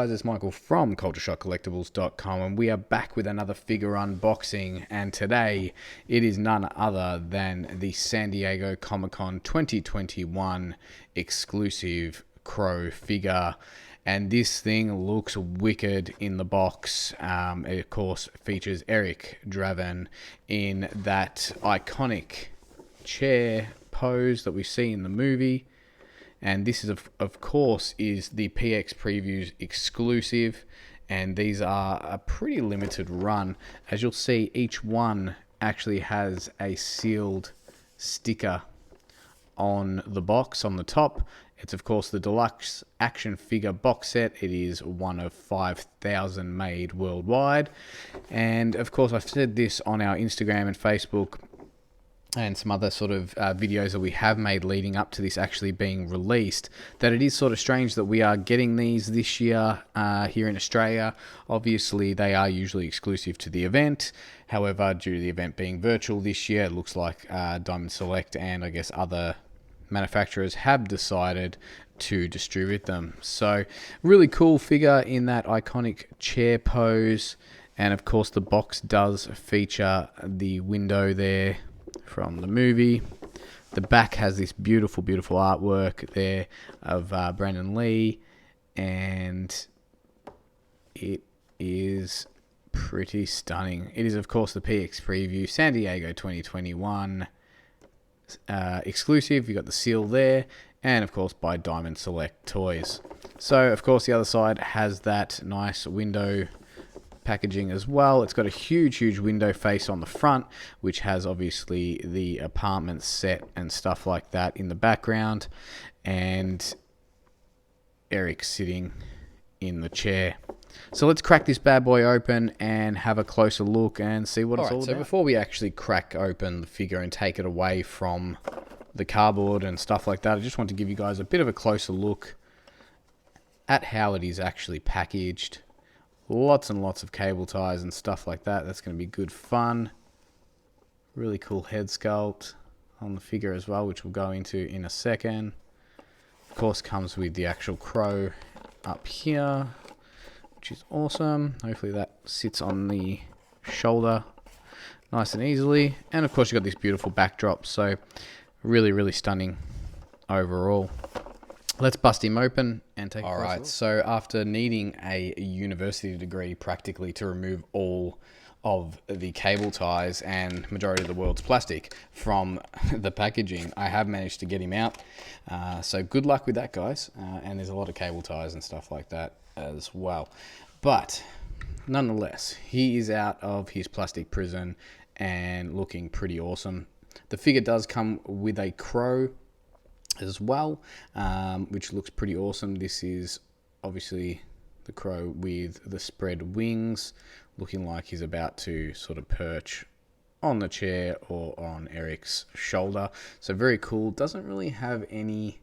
guys, it's Michael from Collectables.com, and we are back with another figure unboxing, and today it is none other than the San Diego Comic-Con 2021 exclusive Crow figure. And this thing looks wicked in the box. It of course features Eric Draven in that iconic chair pose that we see in the movie. And this is of course is the PX Previews exclusive, and these are a pretty limited run. As you'll see, each one actually has a sealed sticker on the box on the top. It's of course the Deluxe action figure box set. It is one of 5,000 made worldwide, and of course I've said this on our Instagram and Facebook and some other sort of videos that we have made leading up to this actually being released, that it is sort of strange that we are getting these this year here in Australia. Obviously they are usually exclusive to the event, however due to the event being virtual this year, it looks like Diamond Select and I guess other manufacturers have decided to distribute them. So really cool figure in that iconic chair pose, and of course the box does feature the window there from the movie. The back has this beautiful artwork there of Brandon Lee, and it is pretty stunning. It is of course the PX Preview San Diego 2021 exclusive. You got the seal there, and of course by Diamond Select Toys. So of course the other side has that nice window packaging as well. It's got a huge window face on the front, which has obviously the apartment set and stuff like that in the background, and Eric sitting in the chair. So let's crack this bad boy open and have a closer look and see what it's all about. So before we actually crack open the figure and take it away from the cardboard and stuff like that, I just want to give you guys a bit of a closer look at how it is actually packaged. Lots and lots of cable ties and stuff like that. That's going to be good fun. Really cool head sculpt on the figure as well, which we'll go into in a second. Of course, comes with the actual crow up here, which is awesome. Hopefully that sits on the shoulder nice and easily. And of course, you've got this beautiful backdrop. So really stunning overall. Let's bust him open and take a closer look. So after needing a university degree practically to remove all of the cable ties and majority of the world's plastic from the packaging, I have managed to get him out. So good luck with that, guys. And there's a lot of cable ties and stuff like that as well. But nonetheless, he is out of his plastic prison and looking pretty awesome. The figure does come with a crow as well, which looks pretty awesome. This is obviously the crow with the spread wings, looking like he's about to sort of perch on the chair or on Eric's shoulder. So very cool. Doesn't really have any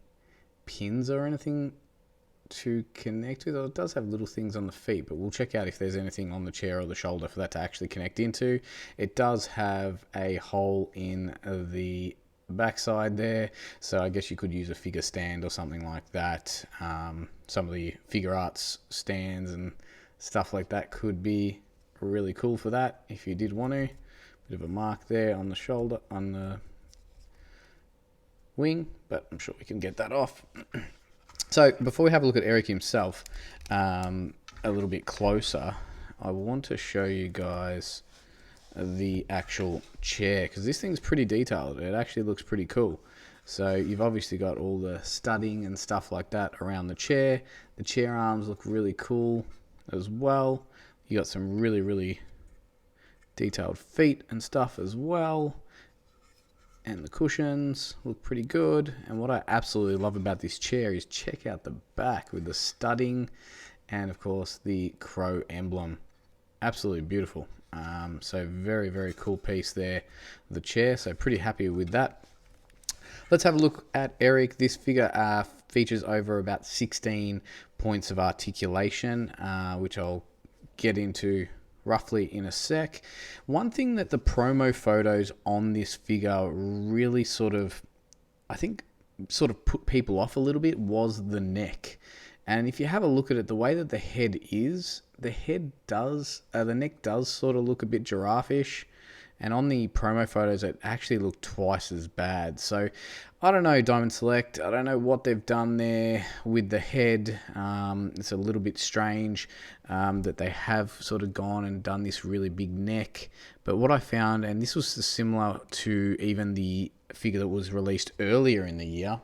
pins or anything to connect with. It does have little things on the feet, but we'll check out if there's anything on the chair or the shoulder for that to actually connect into. It does have a hole in the backside there, so I guess you could use a figure stand or something like that. Some of the figure arts stands and stuff like that could be really cool for that if you did want to. Bit of a mark there on the shoulder, on the wing, but I'm sure we can get that off. So before we have a look at Eric himself a little bit closer, I want to show you guys the actual chair, because this thing's pretty detailed. It actually looks pretty cool. So you've obviously got all the studding and stuff like that around the chair. The chair arms look really cool as well. You got some really detailed feet and stuff as well. And the cushions look pretty good. And what I absolutely love about this chair is check out the back with the studding and of course the crow emblem. Absolutely beautiful. So very cool piece there, the chair. So pretty happy with that. Let's have a look at Eric. This figure features over about 16 points of articulation, which I'll get into roughly in a sec. One thing that the promo photos on this figure really sort of put people off a little bit was the neck. And if you have a look at it, the way that the head is, the neck does sort of look a bit giraffe-ish. And on the promo photos, it actually looked twice as bad. So, I don't know, Diamond Select. I don't know what they've done there with the head. It's a little bit strange that they have sort of gone and done this really big neck. But what I found, and this was similar to even the figure that was released earlier in the year,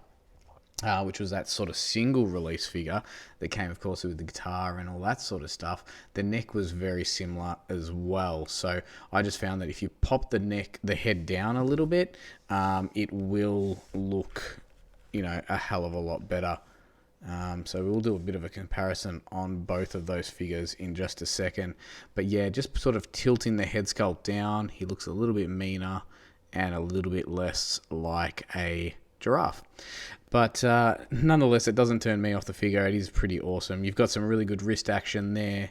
which was that sort of single release figure that came, of course, with the guitar and all that sort of stuff. The neck was very similar as well. So I just found that if you pop the head down a little bit, it will look, a hell of a lot better. So we'll do a bit of a comparison on both of those figures in just a second. But yeah, just sort of tilting the head sculpt down, he looks a little bit meaner and a little bit less like a giraffe. But nonetheless, it doesn't turn me off the figure. It is pretty awesome. You've got some really good wrist action there,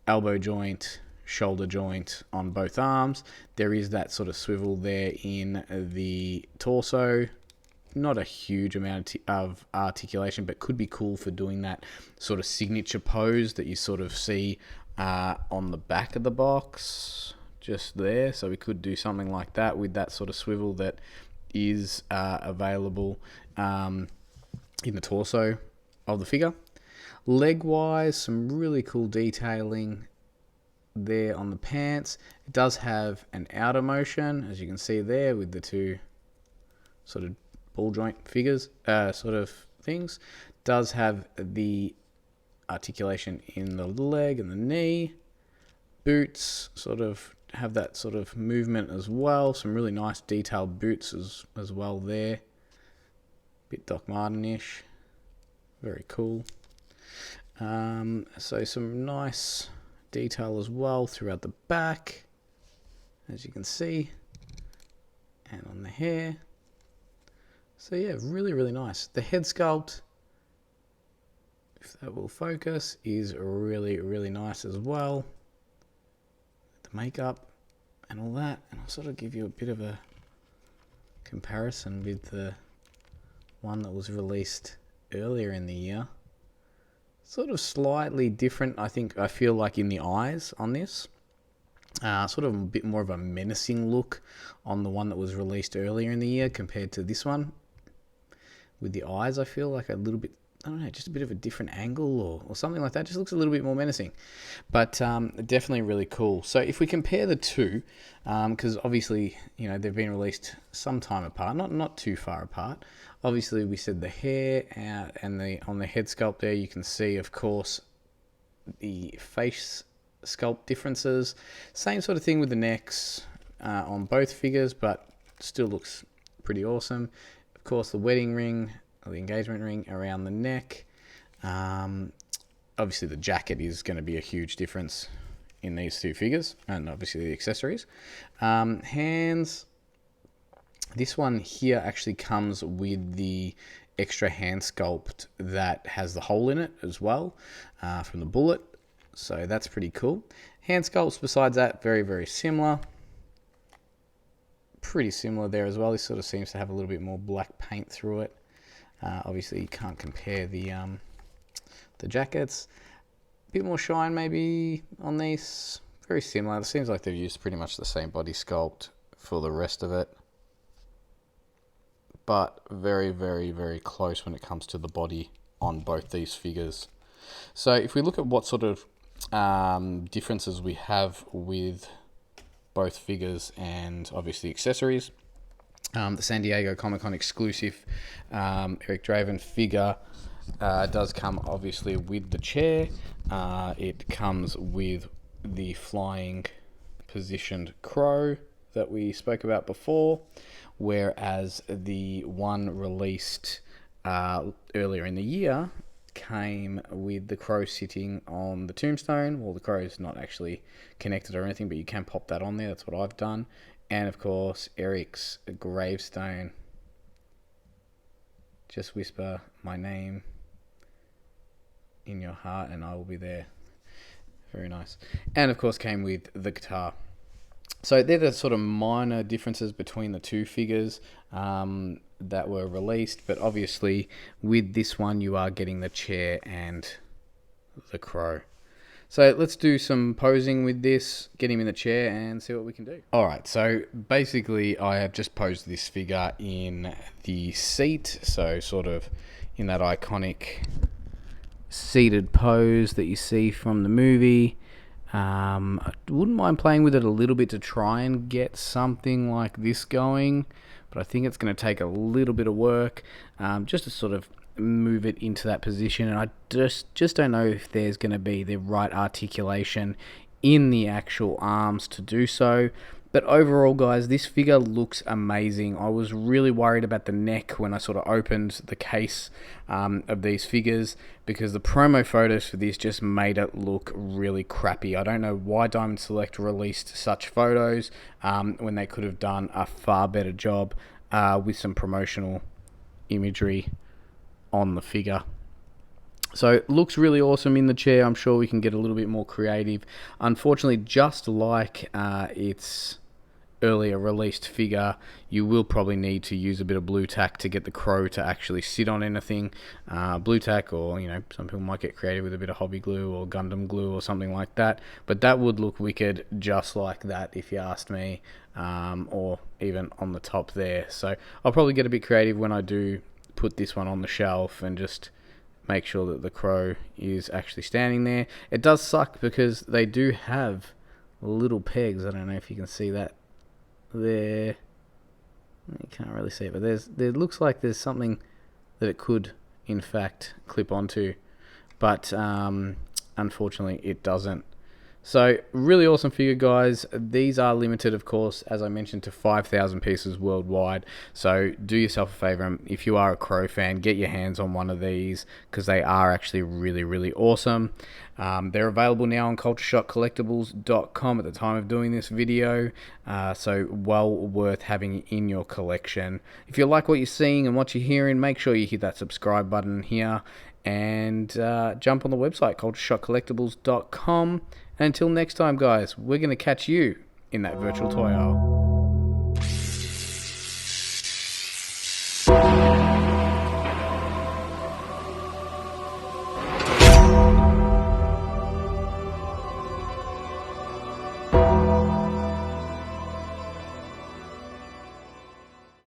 elbow joint, shoulder joint on both arms. There is that sort of swivel there in the torso. Not a huge amount of articulation, but could be cool for doing that sort of signature pose that you sort of see on the back of the box, just there. So we could do something like that with that sort of swivel that is available in the torso of the figure. Leg wise, some really cool detailing there on the pants. It does have an outer motion, as you can see there, with the two sort of ball joint figures sort of things. Does have the articulation in the leg and the knee. Boots sort of have that sort of movement as well. Some really nice detailed boots as well there. Bit Doc Marten-ish. Very cool. So some nice detail as well throughout the back, as you can see, and on the hair. So yeah, really, really nice. The head sculpt, if that will focus, is really, really nice as well. The makeup and all that. And I'll sort of give you a bit of a comparison with the one that was released earlier in the year. Sort of slightly different, I feel like, in the eyes on this. Sort of a bit more of a menacing look on the one that was released earlier in the year compared to this one. With the eyes, I feel like a little bit, I don't know, just a bit of a different angle or something like that. Just looks a little bit more menacing. But definitely really cool. So if we compare the two, because obviously, they've been released some time apart, not too far apart. Obviously, we said the hair and on the head sculpt there, you can see, of course, the face sculpt differences. Same sort of thing with the necks on both figures, but still looks pretty awesome. Of course, the wedding ring, or the engagement ring around the neck. Obviously, the jacket is going to be a huge difference in these two figures, and obviously the accessories. Hands. This one here actually comes with the extra hand sculpt that has the hole in it as well from the bullet. So that's pretty cool. Hand sculpts besides that, very, very similar. Pretty similar there as well. This sort of seems to have a little bit more black paint through it. Obviously, you can't compare the jackets. A bit more shine maybe on these. Very similar. It seems like they've used pretty much the same body sculpt for the rest of it. But very, very, very close when it comes to the body on both these figures. So if we look at what sort of differences we have with both figures and obviously accessories, the San Diego Comic-Con exclusive Eric Draven figure does come obviously with the chair. It comes with the flying positioned crow that we spoke about before, whereas the one released earlier in the year came with the crow sitting on the tombstone. Well, the crow is not actually connected or anything, but you can pop that on there. That's what I've done. And of course, Eric's gravestone. Just whisper my name in your heart and I will be there. Very nice. And of course came with the guitar. So they're the sort of minor differences between the two figures that were released. But obviously, with this one, you are getting the chair and the crow. So let's do some posing with this, get him in the chair and see what we can do. Alright, so basically I have just posed this figure in the seat, so sort of in that iconic seated pose that you see from the movie. I wouldn't mind playing with it a little bit to try and get something like this going, but I think it's going to take a little bit of work just to sort of move it into that position, and I just don't know if there's going to be the right articulation in the actual arms to do so. But overall, guys, this figure looks amazing. I was really worried about the neck when I sort of opened the case of these figures, because the promo photos for this just made it look really crappy. I don't know why Diamond Select released such photos when they could have done a far better job with some promotional imagery on the figure. So it looks really awesome in the chair. I'm sure we can get a little bit more creative. Unfortunately, just like its earlier released figure, you will probably need to use a bit of blue tack to get the crow to actually sit on anything. Blue tack, or some people might get creative with a bit of hobby glue or Gundam glue or something like that, but that would look wicked just like that if you asked me, or even on the top there. So I'll probably get a bit creative when I do put this one on the shelf and just make sure that the crow is actually standing there. It does suck because they do have little pegs. I don't know if you can see that there. You can't really see it, but there looks like there's something that it could in fact clip onto, but unfortunately it doesn't. So really awesome figure, guys. These are limited, of course, as I mentioned, to 5,000 pieces worldwide. So do yourself a favor, if you are a crow fan, get your hands on one of these, because they are actually really, really awesome. They're available now on cultureshockcollectables.com at the time of doing this video, so well worth having in your collection. If you like what you're seeing and what you're hearing, make sure you hit that subscribe button here, and jump on the website, cultureshockcollectables.com. And until next time, guys, we're going to catch you in that virtual toy aisle.